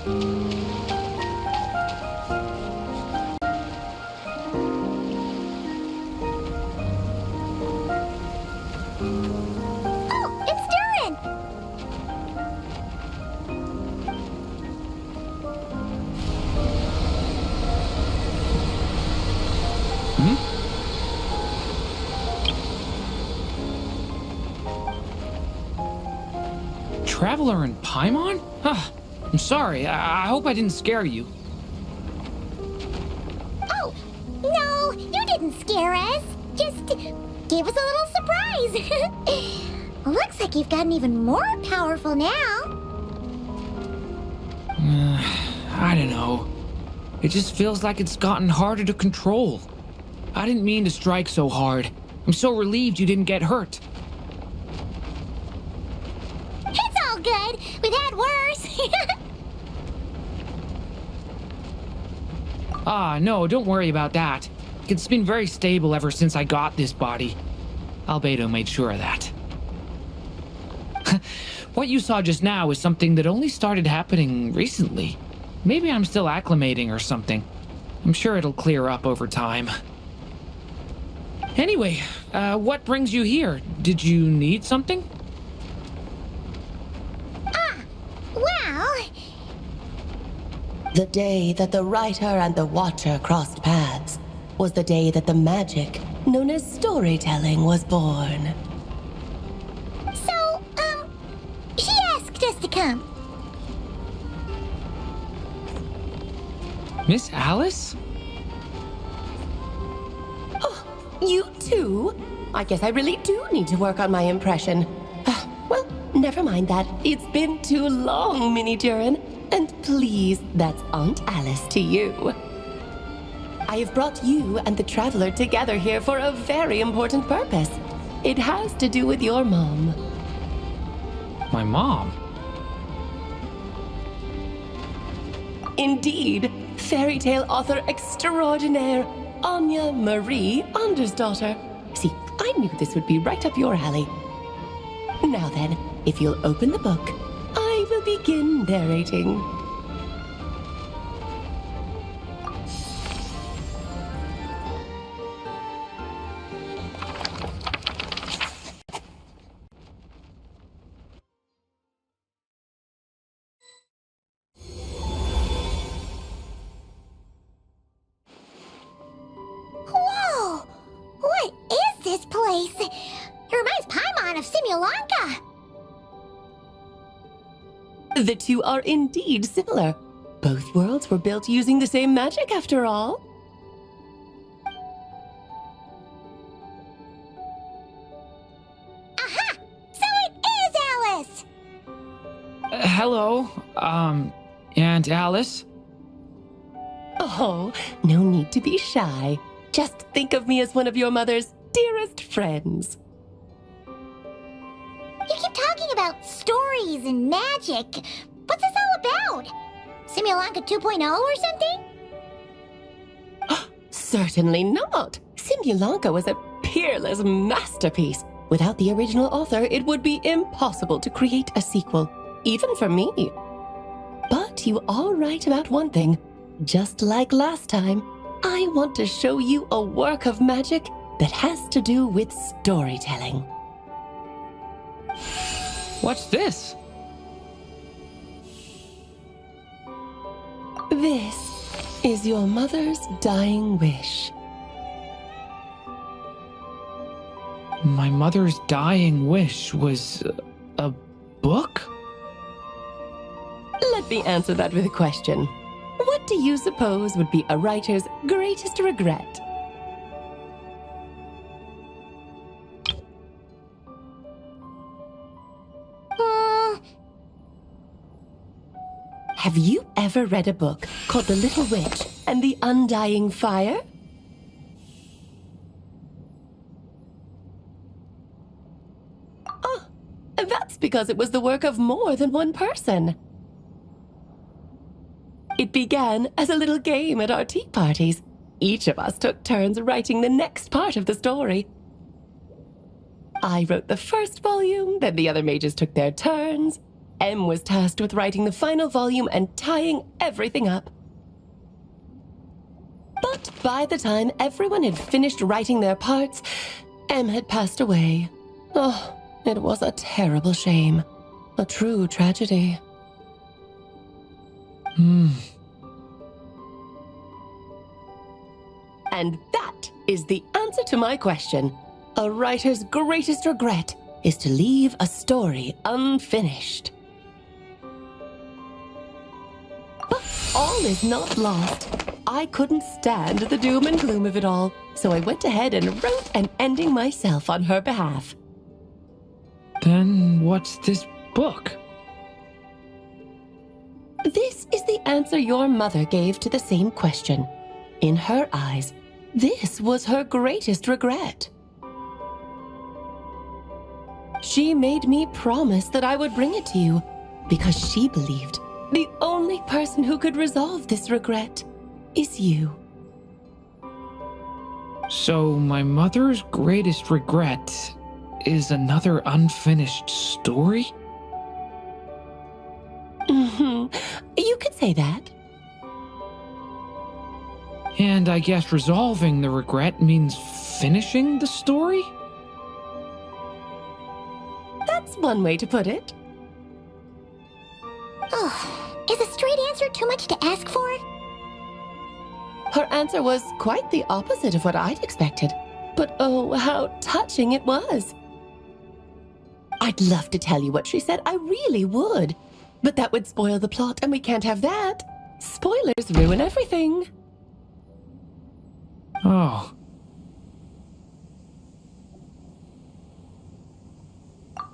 Oh, it's Durin! Traveler in Paimon? I'm sorry. I hope I didn't scare you. Oh, no, you didn't scare us. Just gave us a little surprise. Looks like you've gotten even more powerful now. I don't know. It just feels like it's gotten harder to control. I didn't mean to strike so hard. I'm so relieved you didn't get hurt. It's all good. We've had worse. No, don't worry about that. It's been very stable ever since I got this body. Albedo made sure of that. What you saw just now is something that only started happening recently. Maybe I'm still acclimating or something. I'm sure it'll clear up over time. Anyway, what brings you here? Did you need something? Well... The day that the writer and the watcher crossed paths was the day that the magic known as storytelling was born. So, she asked us to come. Miss Alice? Oh, you too? I guess I really do need to work on my impression. Well, never mind that. It's been too long, Mini Durin. And please, that's Aunt Alice to you. I have brought you and the Traveler together here for a very important purpose. It has to do with your mom. My mom? Indeed, fairy tale author extraordinaire, Anya Marie Andersdaughter. See, I knew this would be right up your alley. Now then, if you'll open the book, I will begin narrating. Whoa! What is this place? It reminds Paimon of Simulanka. The two are indeed similar. Both worlds were built using the same magic, after all. Aha! So it is Alice! Hello, Aunt Alice? Oh, no need to be shy. Just think of me as one of your mother's dearest friends. You keep talking about stories and magic. What's this all about? Simulanka 2.0 or something? Certainly not. Simulanka was a peerless masterpiece. Without the original author, it would be impossible to create a sequel, even for me. But you are right about one thing. Just like last time, I want to show you a work of magic that has to do with storytelling. What's this? This is your mother's dying wish. My mother's dying wish was a book? Let me answer that with a question. What do you suppose would be a writer's greatest regret? Have you ever read a book called The Little Witch and the Undying Fire? Oh, that's because it was the work of more than one person. It began as a little game at our tea parties. Each of us took turns writing the next part of the story. I wrote the first volume, then the other mages took their turns. Em was tasked with writing the final volume and tying everything up. But by the time everyone had finished writing their parts, Em had passed away. Oh, it was a terrible shame. A true tragedy. And that is the answer to my question. A writer's greatest regret is to leave a story unfinished. But all is not lost. I couldn't stand the doom and gloom of it all, so I went ahead and wrote an ending myself on her behalf. Then what's this book? This is the answer your mother gave to the same question. In her eyes, this was her greatest regret. She made me promise that I would bring it to you because she believed the only person who could resolve this regret is you. So my mother's greatest regret is another unfinished story? You could say that. And I guess resolving the regret means finishing the story? That's one way to put it. Oh, is a straight answer too much to ask for? Her answer was quite the opposite of what I'd expected. But oh, how touching it was. I'd love to tell you what she said, I really would. But that would spoil the plot, and we can't have that. Spoilers ruin everything. Oh.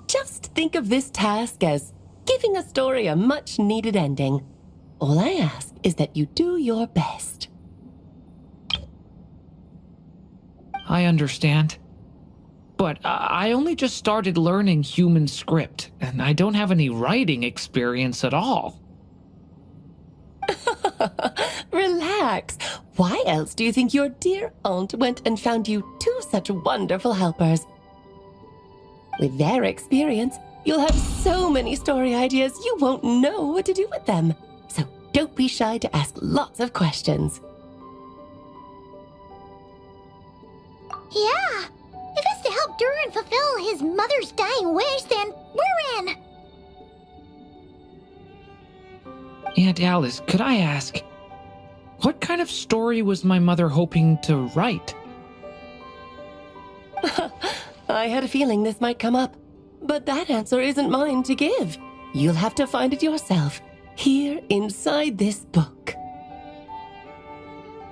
Just think of this task as giving a story a much-needed ending. All I ask is that you do your best. I understand. But I only just started learning human script, and I don't have any writing experience at all. Relax. Why else do you think your dear aunt went and found you two such wonderful helpers? With their experience, you'll have so many story ideas you won't know what to do with them. So don't be shy to ask lots of questions. Yeah. If it's to help Durin fulfill his mother's dying wish, then we're in. Aunt Alice, could I ask, what kind of story was my mother hoping to write? I had a feeling this might come up, but that answer isn't mine to give. You'll have to find it yourself, here inside this book.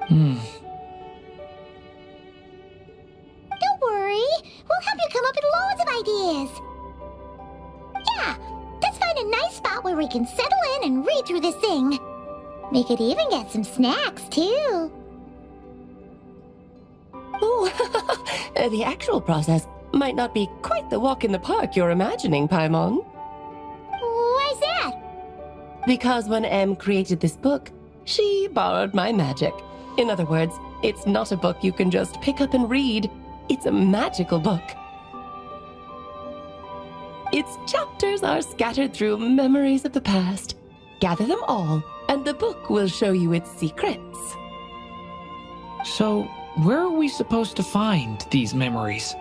Don't worry. We'll help you come up with loads of ideas. Yeah, let's find a nice spot where we can settle in and read through this thing. We could even get some snacks, too. Oh, the actual process might not be quite the walk in the park you're imagining, Paimon. Why's that? Because when Em created this book, she borrowed my magic. In other words, it's not a book you can just pick up and read. It's a magical book. Its chapters are scattered through memories of the past. Gather them all, and the book will show you its secrets. So, where are we supposed to find these memories?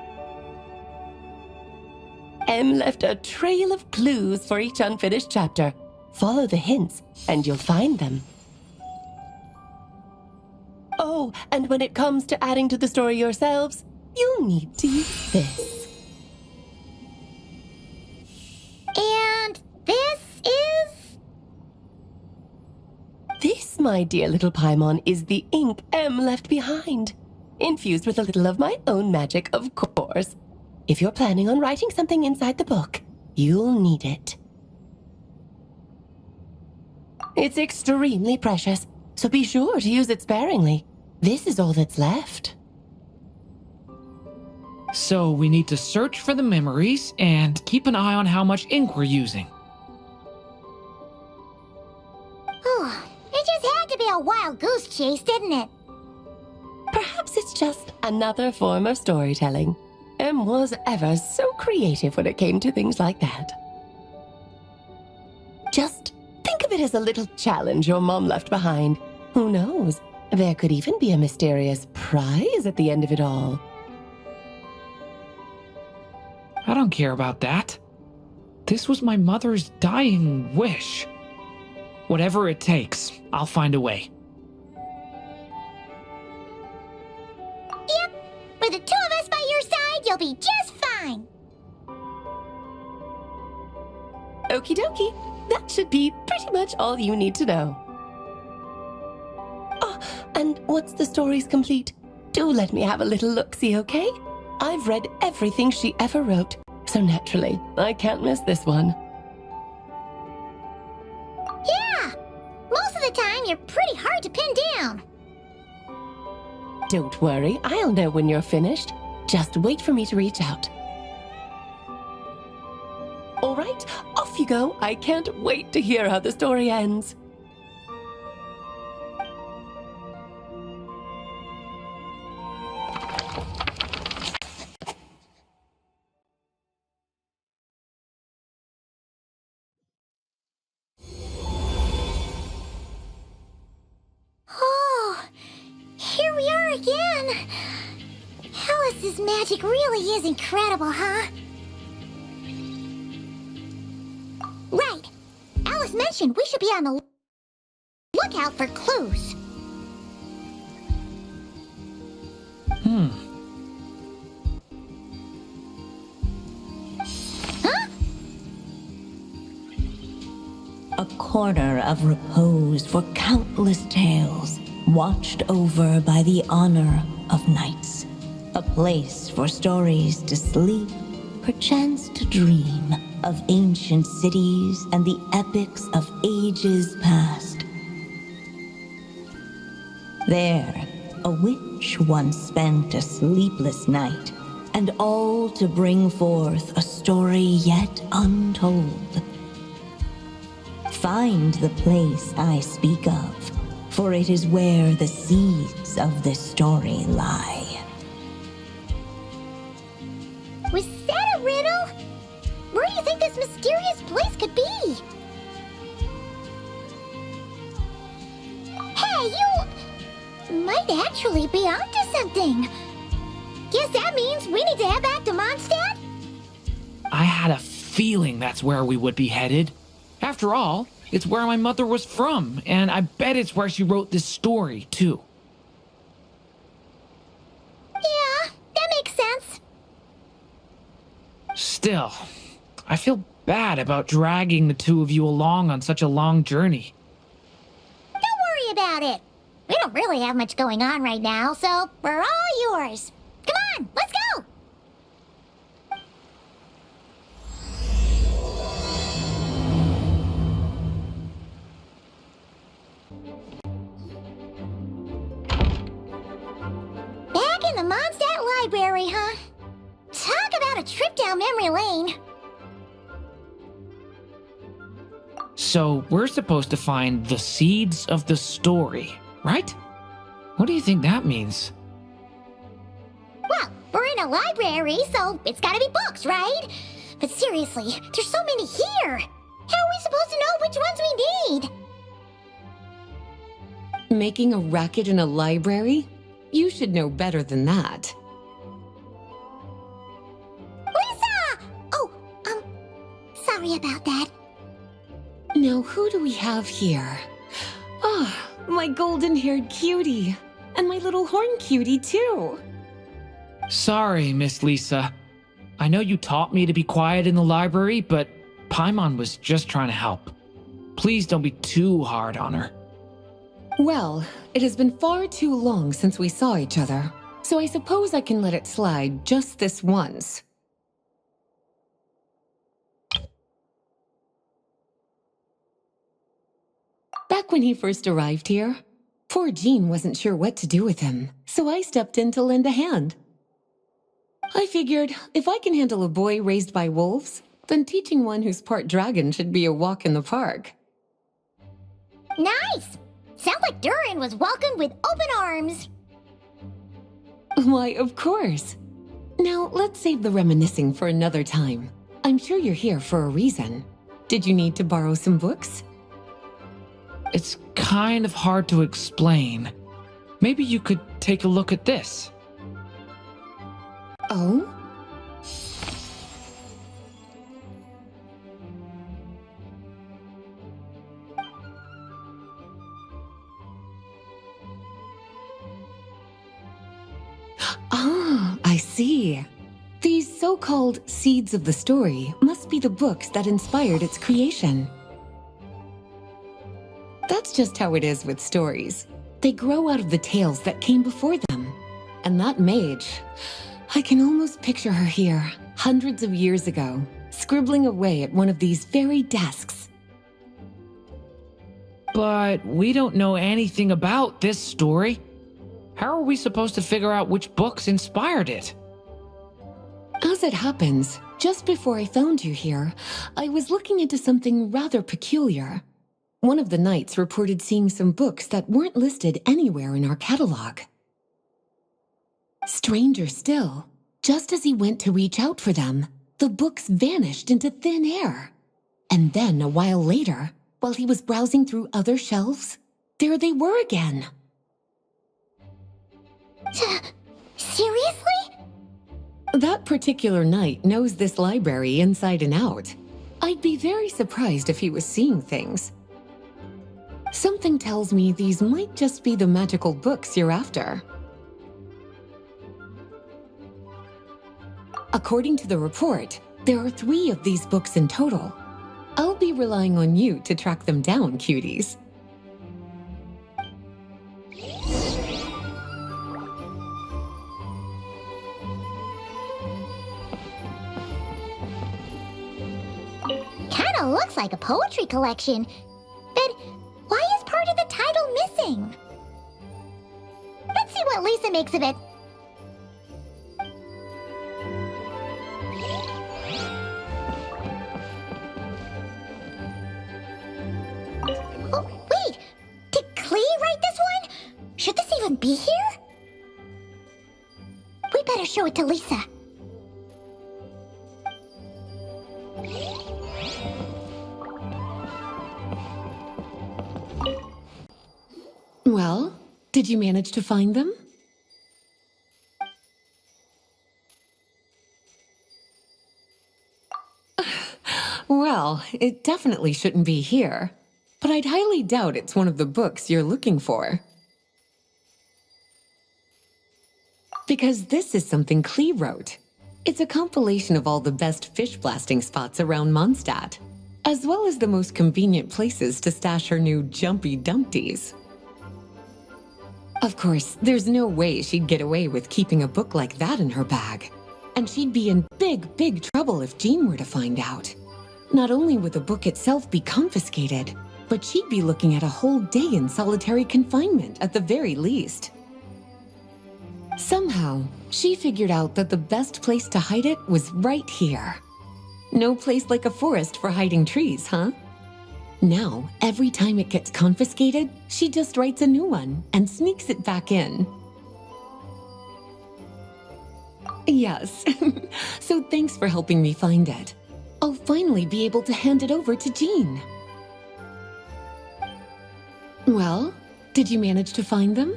Em left a trail of clues for each unfinished chapter. Follow the hints, and you'll find them. Oh, and when it comes to adding to the story yourselves, you'll need to use this. And this is... This, my dear little Paimon, is the ink Em left behind. Infused with a little of my own magic, of course. If you're planning on writing something inside the book, you'll need it. It's extremely precious, so be sure to use it sparingly. This is all that's left. So we need to search for the memories and keep an eye on how much ink we're using. Oh, it just had to be a wild goose chase, didn't it? Perhaps it's just another form of storytelling. Em was ever so creative when it came to things like that. it as a little challenge your mom left behind. Who knows? There could even be a mysterious prize at the end of it all. I don't care about that. This was my mother's dying wish. Whatever it takes, I'll find a way. Yep, with the two of us by your side, you'll be just fine. Okie dokie. That should be pretty much all you need to know. Oh, and once the story's complete, do let me have a little look-see, okay? I've read everything she ever wrote, so naturally, I can't miss this one. Yeah, most of the time you're pretty hard to pin down. Don't worry, I'll know when you're finished. Just wait for me to reach out. All right, off you go. I can't wait to hear how the story ends. Oh, here we are again. Alice's magic really is incredible, huh? Right. Alice mentioned we should be on the lookout for clues. Huh? A corner of repose for countless tales, watched over by the honor of knights. A place for stories to sleep, perchance to dream of ancient cities and the epics of ages past. There, a witch once spent a sleepless night, and all to bring forth a story yet untold. Find the place I speak of, for it is where the seeds of this story lie. Was that a riddle? Where do you think this mysterious place could be? Hey, you might actually be onto something. Guess that means we need to head back to Mondstadt? I had a feeling that's where we would be headed. After all, it's where my mother was from, and I bet it's where she wrote this story, too. Yeah, that makes sense. Still, I feel bad about dragging the two of you along on such a long journey. Don't worry about it. We don't really have much going on right now, so we're all yours. Come on, let's go! Back in the Mondstadt Library, huh? Talk about a trip down memory lane. So, we're supposed to find the seeds of the story, right? What do you think that means? Well, we're in a library, so it's gotta be books, right? But seriously, there's so many here. How are we supposed to know which ones we need? Making a racket in a library? You should know better than that. Lisa! Oh, sorry about that. Now, who do we have here? Ah, my golden-haired cutie. And my little horn cutie, too. Sorry, Miss Lisa. I know you taught me to be quiet in the library, but Paimon was just trying to help. Please don't be too hard on her. Well, it has been far too long since we saw each other, so I suppose I can let it slide just this once. Back when he first arrived here, poor Jean wasn't sure what to do with him, so I stepped in to lend a hand. I figured if I can handle a boy raised by wolves, then teaching one who's part dragon should be a walk in the park. Nice! Sounds like Durin was welcomed with open arms. Why, of course. Now, let's save the reminiscing for another time. I'm sure you're here for a reason. Did you need to borrow some books? It's kind of hard to explain. Maybe you could take a look at this. Oh? Ah, I see. These so-called seeds of the story must be the books that inspired its creation. That's just how it is with stories. They grow out of the tales that came before them. And that mage, I can almost picture her here, hundreds of years ago, scribbling away at one of these very desks. But we don't know anything about this story. How are we supposed to figure out which books inspired it? As it happens, just before I found you here, I was looking into something rather peculiar. One of the knights reported seeing some books that weren't listed anywhere in our catalog. Stranger still, just as he went to reach out for them, the books vanished into thin air. And then a while later, while he was browsing through other shelves, there they were again. Seriously? That particular knight knows this library inside and out. I'd be very surprised if he was seeing things. Something tells me these might just be the magical books you're after. According to the report, there are 3 of these books in total. I'll be relying on you to track them down, cuties. Kinda looks like a poetry collection. But why is part of the title missing? Let's see what Lisa makes of it. Oh, wait! Did Klee write this one? Should this even be here? We better show it to Lisa. Well, did you manage to find them? Well, it definitely shouldn't be here, but I'd highly doubt it's one of the books you're looking for. Because this is something Klee wrote. It's a compilation of all the best fish blasting spots around Mondstadt, as well as the most convenient places to stash her new jumpy dumpties. Of course, there's no way she'd get away with keeping a book like that in her bag. And she'd be in big, big trouble if Jean were to find out. Not only would the book itself be confiscated, but she'd be looking at a whole day in solitary confinement at the very least. Somehow, she figured out that the best place to hide it was right here. No place like a forest for hiding trees, huh? Now, every time it gets confiscated, she just writes a new one and sneaks it back in. Yes, so thanks for helping me find it. I'll finally be able to hand it over to Jean. Well, did you manage to find them?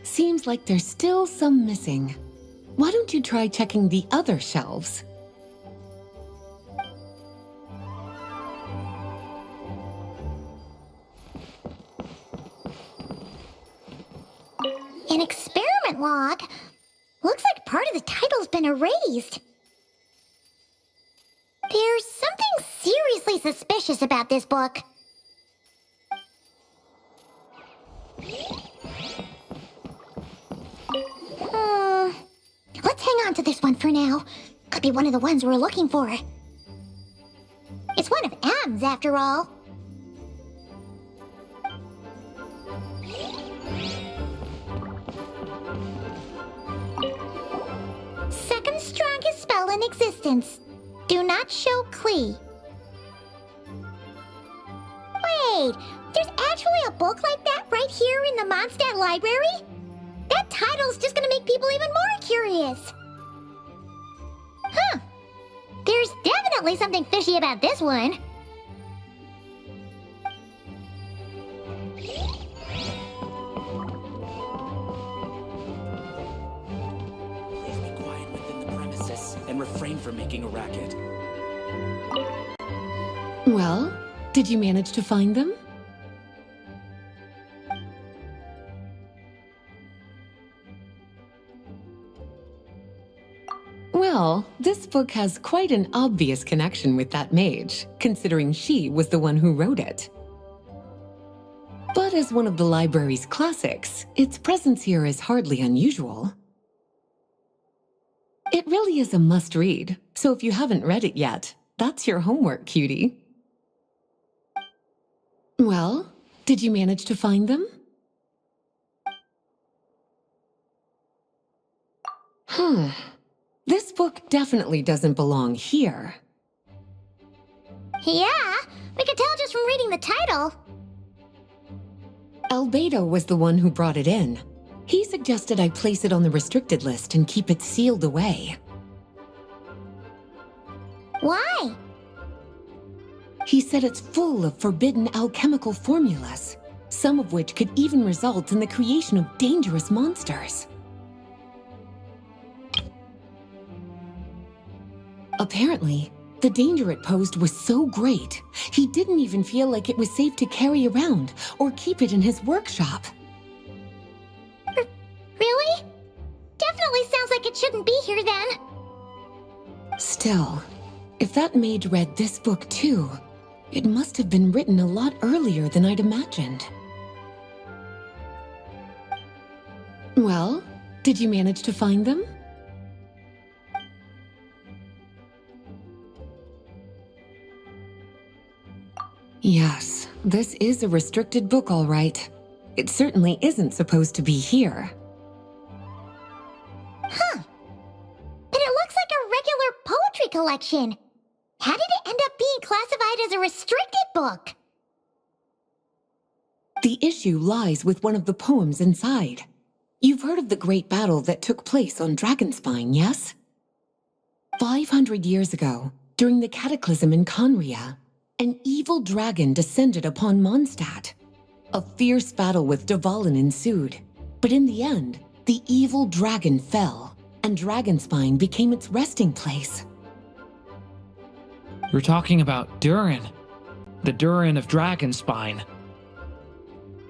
Seems like there's still some missing. Why don't you try checking the other shelves? An experiment log? Looks like part of the title's been erased. There's something seriously suspicious about this book. Let's hang on to this one for now. Could be one of the ones we're looking for. It's one of M's, after all. Second strongest spell in existence. Do not show Klee. Wait, there's actually a book like that right here in the Mondstadt library? That title's just gonna make people even more curious. Huh. There's definitely something fishy about this one. Please be quiet within the premises and refrain from making a racket. Well, did you manage to find them? Well, this book has quite an obvious connection with that mage, considering she was the one who wrote it. But as one of the library's classics, its presence here is hardly unusual. It really is a must-read, so if you haven't read it yet, that's your homework, cutie. Well, did you manage to find them? This book definitely doesn't belong here. Yeah, we could tell just from reading the title. Albedo was the one who brought it in. He suggested I place it on the restricted list and keep it sealed away. Why? He said it's full of forbidden alchemical formulas, some of which could even result in the creation of dangerous monsters. Apparently, the danger it posed was so great, he didn't even feel like it was safe to carry around or keep it in his workshop. Really? Definitely sounds like it shouldn't be here then. Still, if that mage read this book too, it must have been written a lot earlier than I'd imagined. Well, did you manage to find them? Yes, this is a restricted book, all right. It certainly isn't supposed to be here. Huh. But it looks like a regular poetry collection. How did it end up being classified as a restricted book? The issue lies with one of the poems inside. You've heard of the great battle that took place on Dragonspine, yes? 500 years ago, during the cataclysm in Conria, an evil dragon descended upon Mondstadt. A fierce battle with Dvalin ensued, but in the end, the evil dragon fell, and Dragonspine became its resting place. We're talking about Durin. The Durin of Dragonspine.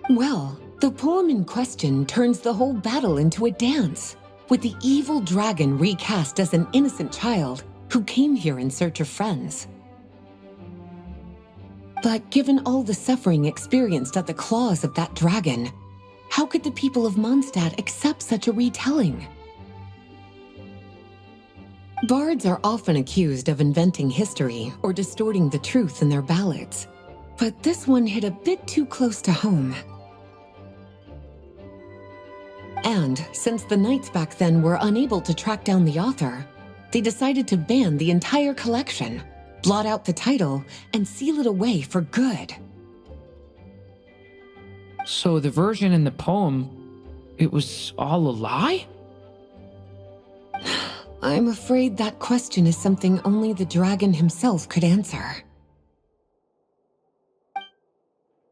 Well, the poem in question turns the whole battle into a dance, with the evil dragon recast as an innocent child who came here in search of friends. But given all the suffering experienced at the claws of that dragon, how could the people of Mondstadt accept such a retelling? Bards are often accused of inventing history or distorting the truth in their ballads, but this one hit a bit too close to home. And since the knights back then were unable to track down the author, they decided to ban the entire collection, blot out the title, and seal it away for good. So the version in the poem, it was all a lie? I'm afraid that question is something only the dragon himself could answer.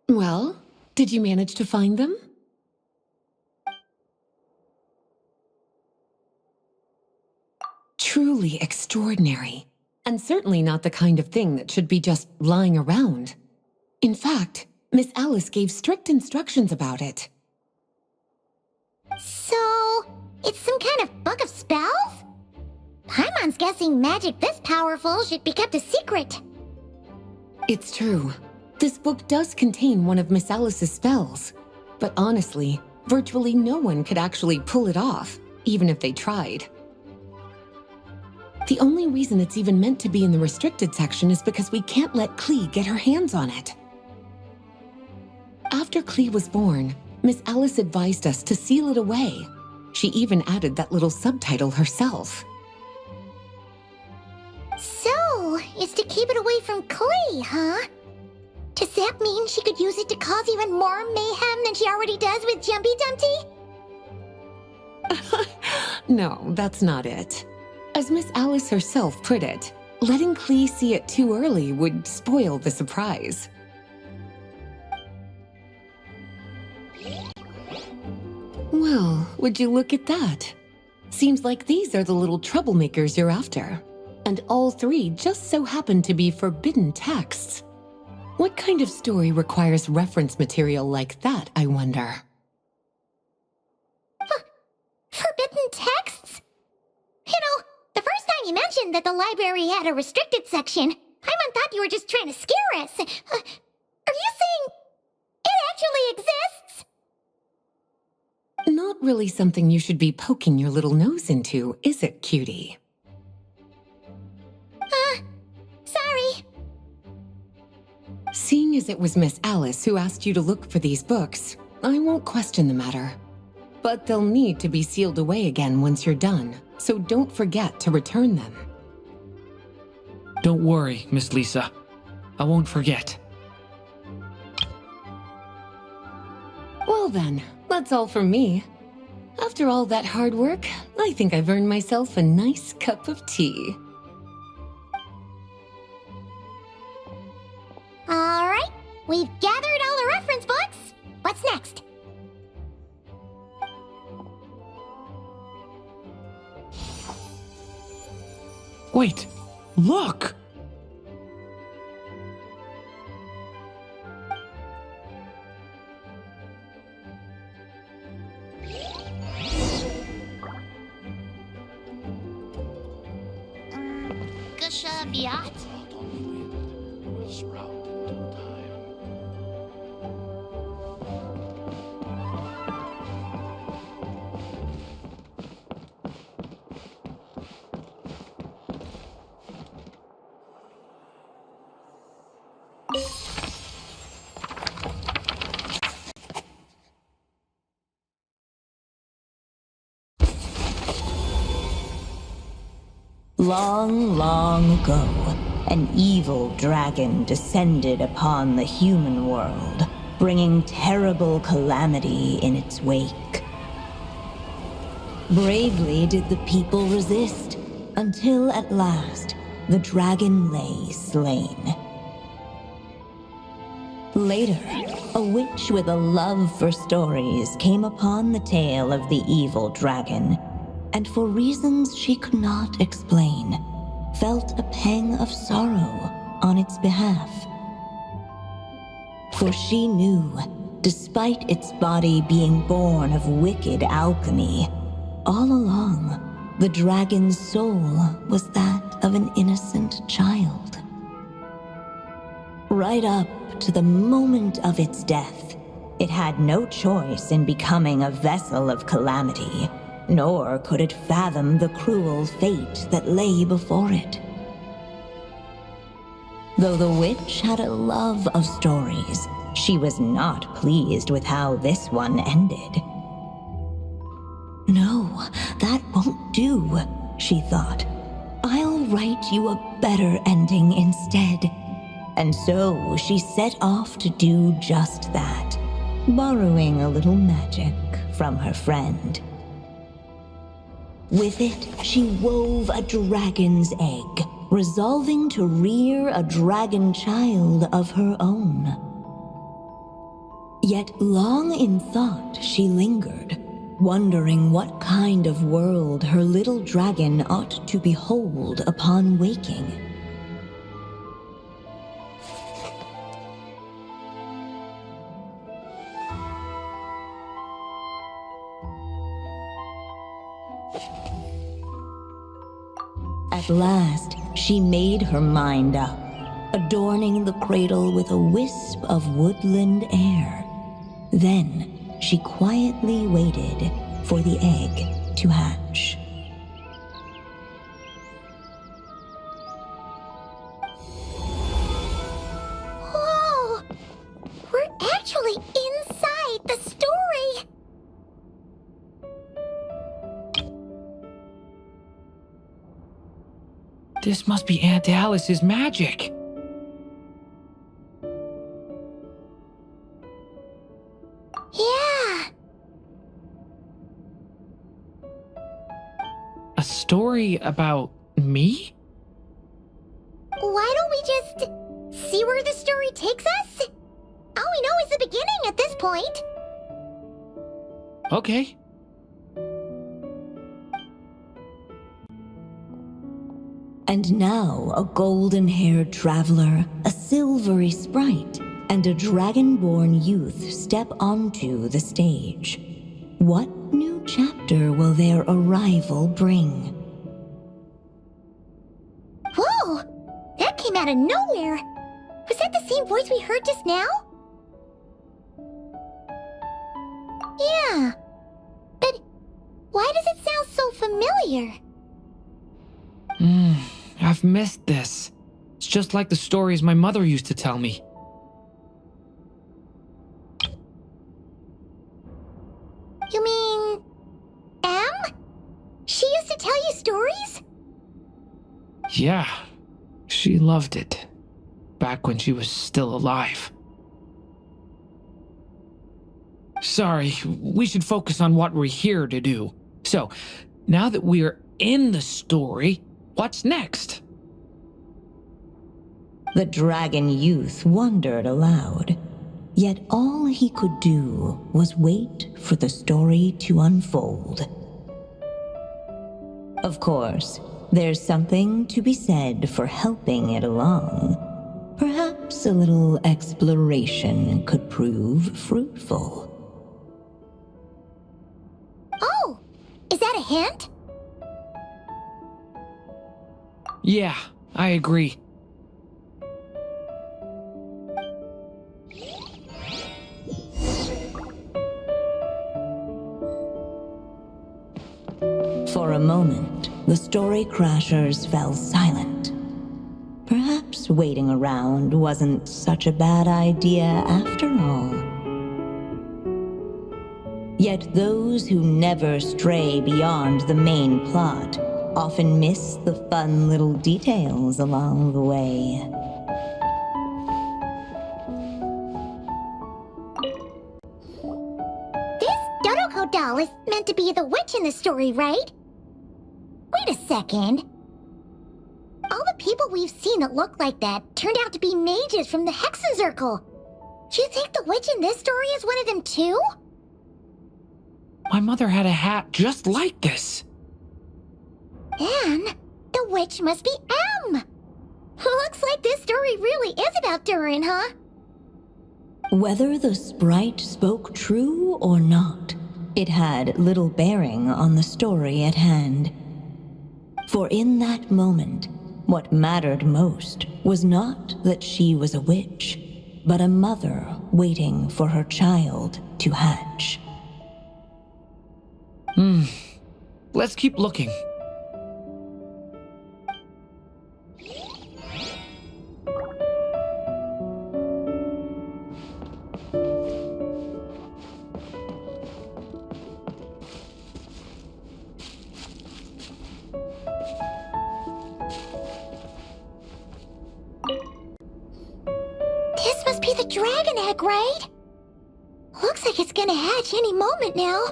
Well, did you manage to find them? Truly extraordinary, and certainly not the kind of thing that should be just lying around. In fact, Miss Alice gave strict instructions about it. So, it's some kind of book of spells? Paimon's guessing magic this powerful should be kept a secret. It's true. This book does contain one of Miss Alice's spells. But honestly, virtually no one could actually pull it off, even if they tried. The only reason it's even meant to be in the restricted section is because we can't let Klee get her hands on it. After Klee was born, Miss Alice advised us to seal it away. She even added that little subtitle herself. So, it's to keep it away from Klee, huh? Does that mean she could use it to cause even more mayhem than she already does with Jumpy Dumpty? No, that's not it. As Miss Alice herself put it, letting Klee see it too early would spoil the surprise. Well, would you look at that? Seems like these are the little troublemakers you're after. And all three just so happen to be forbidden texts. What kind of story requires reference material like that, I wonder? Forbidden texts? You know, the first time you mentioned that the library had a restricted section, Paimon thought you were just trying to scare us. Are you saying it actually exists? Not really something you should be poking your little nose into, is it, cutie? Sorry. Seeing as it was Miss Alice who asked you to look for these books, I won't question the matter. But they'll need to be sealed away again once you're done, so don't forget to return them. Don't worry, Miss Lisa. I won't forget. Well then, that's all from me. After all that hard work, I think I've earned myself a nice cup of tea. All right, we've gathered all the reference books. What's next? Wait, look! Gusha Biat? Long, long ago, an evil dragon descended upon the human world, bringing terrible calamity in its wake. Bravely did the people resist, until at last, the dragon lay slain. Later, a witch with a love for stories came upon the tale of the evil dragon, and for reasons she could not explain, felt a pang of sorrow on its behalf. For she knew, despite its body being born of wicked alchemy, all along, the dragon's soul was that of an innocent child. Right up to the moment of its death, it had no choice in becoming a vessel of calamity, nor could it fathom the cruel fate that lay before it. Though the witch had a love of stories, she was not pleased with how this one ended. No, that won't do, she thought. I'll write you a better ending instead. And so she set off to do just that, borrowing a little magic from her friend. With it, she wove a dragon's egg, resolving to rear a dragon child of her own. Yet long in thought she lingered, wondering what kind of world her little dragon ought to behold upon waking. At last, she made her mind up, adorning the cradle with a wisp of woodland air. Then, she quietly waited for the egg to hatch. Whoa! We're actually inside the story! This must be Aunt Alice's magic. Yeah! A story about me? see where the story takes us? All we know is the beginning at this point. Okay. And now a golden-haired traveler, a silvery sprite, and a dragonborn youth step onto the stage. What new chapter will their arrival bring? Whoa! That came out of nowhere! Was that the same voice we heard just now? Yeah. But why does it sound so familiar? I've missed this. It's just like the stories my mother used to tell me. You mean... Em? She used to tell you stories? Yeah, she loved it. Back when she was still alive. Sorry, we should focus on what we're here to do. So, now that we're in the story, what's next? The dragon youth wondered aloud. Yet all he could do was wait for the story to unfold. Of course, there's something to be said for helping it along. Perhaps a little exploration could prove fruitful. Oh! Is that a hint? Yeah, I agree. For a moment, the story crashers fell silent. Perhaps waiting around wasn't such a bad idea after all. Yet those who never stray beyond the main plot often miss the fun little details along the way. This Draco doll is meant to be the witch in the story, right? Wait a second. All the people we've seen that look like that turned out to be mages from the Hexen Circle. Do you think the witch in this story is one of them too? My mother had a hat just like this. Then, the witch must be Em! Looks like this story really is about Durin, huh? Whether the sprite spoke true or not, it had little bearing on the story at hand. For in that moment, what mattered most was not that she was a witch, but a mother waiting for her child to hatch. Let's keep looking. This must be the dragon egg, right? Looks like it's gonna hatch any moment now.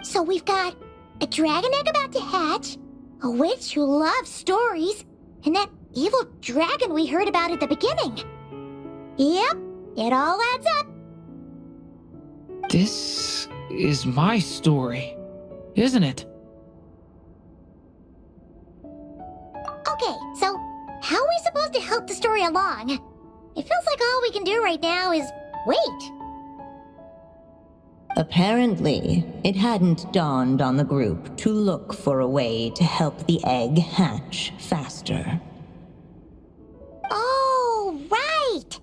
So we've got a dragon egg about to hatch, a witch who loves stories, and that evil dragon we heard about at the beginning. Yep, it all adds up. This is my story, isn't it? Okay, so how are we supposed to help the story along? It feels like all we can do right now is wait. Apparently, it hadn't dawned on the group to look for a way to help the egg hatch faster. Oh, right!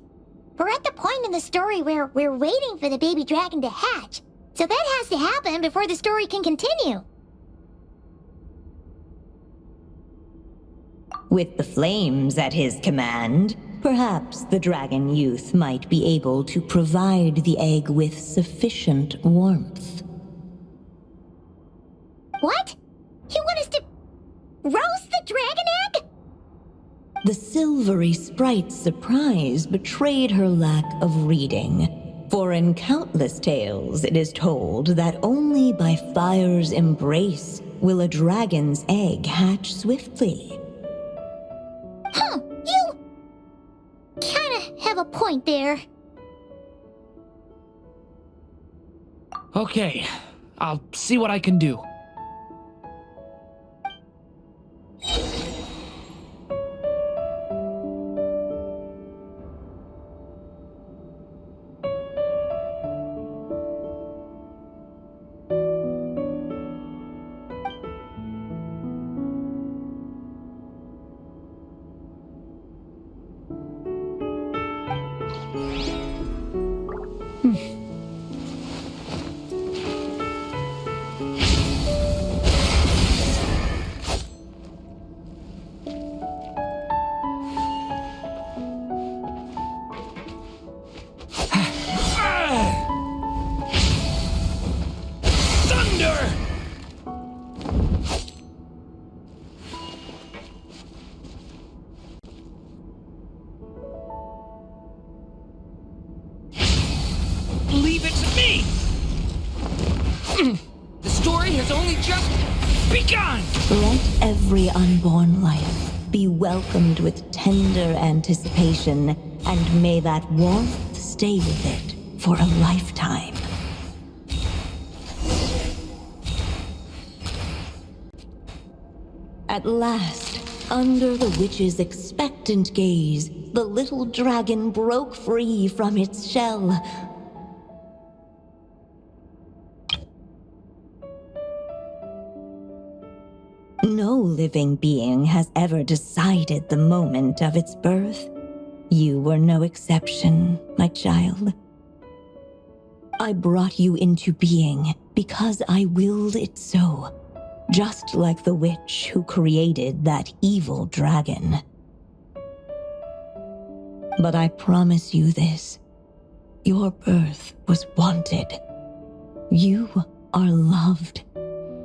We're at the point in the story where we're waiting for the baby dragon to hatch. So that has to happen before the story can continue. With the flames at his command, perhaps the dragon youth might be able to provide the egg with sufficient warmth. What? You want us to roast the dragon egg? The silvery sprite's surprise betrayed her lack of reading. For in countless tales, it is told that only by fire's embrace will a dragon's egg hatch swiftly. point there. Okay, I'll see what I can do. Thunder! Leave it to me! The story has only just begun! Let every unborn life be welcomed with tender anticipation, and may that warmth stay with it for a lifetime. At last, under the witch's expectant gaze, the little dragon broke free from its shell. No living being has ever decided the moment of its birth. You were no exception, my child. I brought you into being because I willed it so, just like the witch who created that evil dragon. But I promise you this, your birth was wanted. You are loved.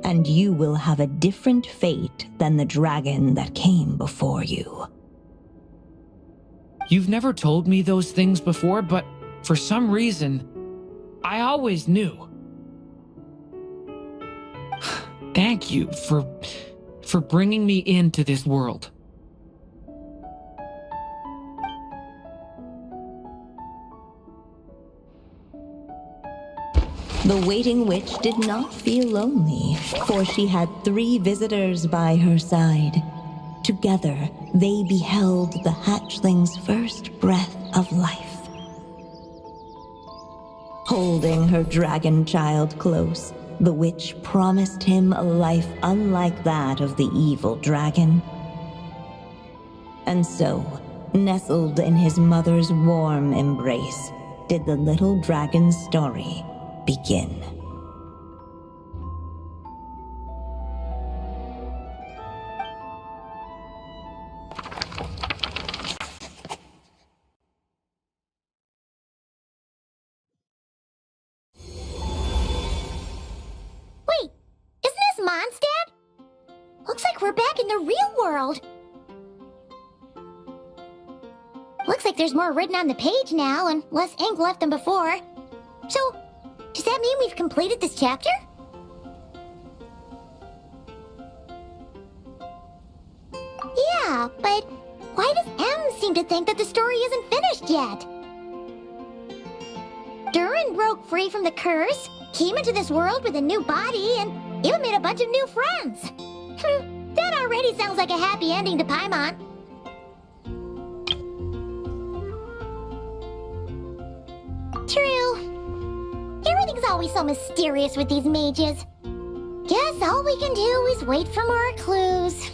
And you will have a different fate than the dragon that came before you. You've never told me those things before, but for some reason, I always knew. Thank you for bringing me into this world. The waiting witch did not feel lonely, for she had 3 visitors by her side. Together, they beheld the hatchling's first breath of life. Holding her dragon child close, the witch promised him a life unlike that of the evil dragon. And so, nestled in his mother's warm embrace, did the little dragon's story begin. Wait, isn't this Mondstadt? Looks like we're back in the real world. Looks like there's more written on the page now and less ink left than before. So, does that mean we've completed this chapter? Yeah, but why does M seem to think that the story isn't finished yet? Durin broke free from the curse, came into this world with a new body, and even made a bunch of new friends. That already sounds like a happy ending to Paimon. True. Everything's always so mysterious with these mages. Guess all we can do is wait for more clues.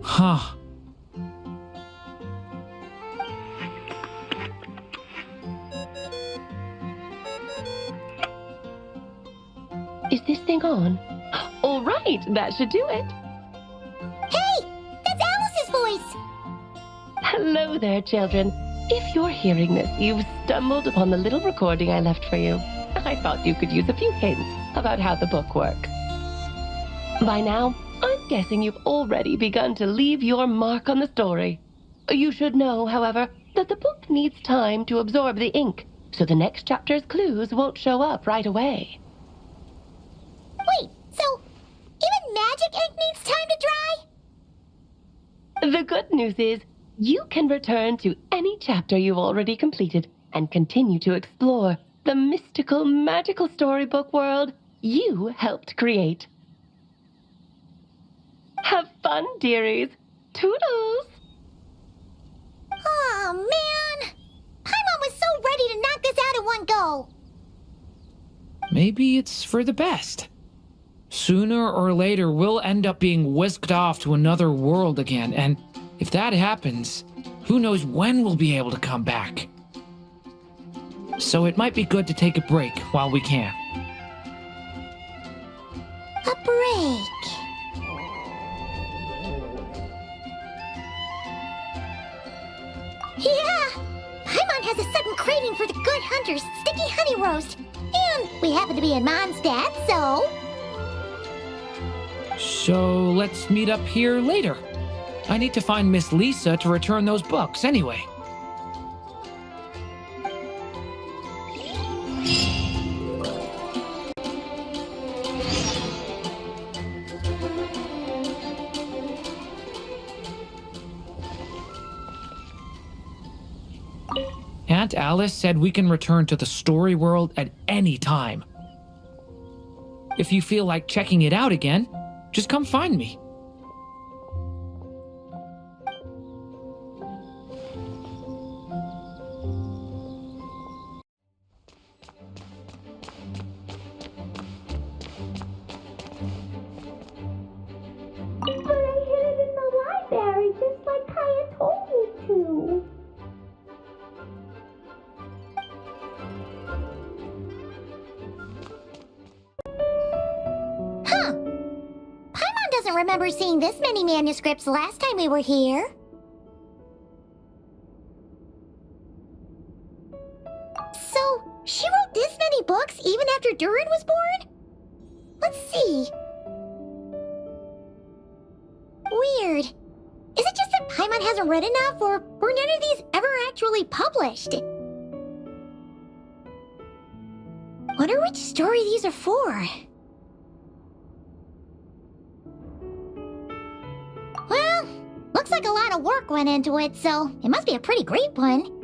Huh. Is this thing on? All right, that should do it. Hey! That's Alice's voice! Hello there, children. If you're hearing this, you've stumbled upon the little recording I left for you. I thought you could use a few hints about how the book works. By now, I'm guessing you've already begun to leave your mark on the story. You should know, however, that the book needs time to absorb the ink, so the next chapter's clues won't show up right away. Wait, so even magic ink needs time to dry? The good news is, you can return to any chapter you've already completed and continue to explore the mystical, magical storybook world you helped create. Have fun, dearies. Toodles! Oh, man! Paimon was so ready to knock this out in one go! Maybe it's for the best. Sooner or later, we'll end up being whisked off to another world again, and if that happens, who knows when we'll be able to come back. So it might be good to take a break while we can. A break. Yeah! Paimon has a sudden craving for the Good Hunter's sticky honey roast. And we happen to be in Mondstadt, so... So let's meet up here later. I need to find Miss Lisa to return those books anyway. Aunt Alice said we can return to the story world at any time. If you feel like checking it out again, just come find me. But I hid it in the library just like Kaya told me to. Huh. Paimon doesn't remember seeing this many manuscripts last time we were here. So, she wrote this many books even after Durin was born? Let's see. Weird. Is it just that Paimon hasn't read enough, or were none of these ever actually published? Wonder which story these are for. Well, looks like a lot of work went into it, so it must be a pretty great one.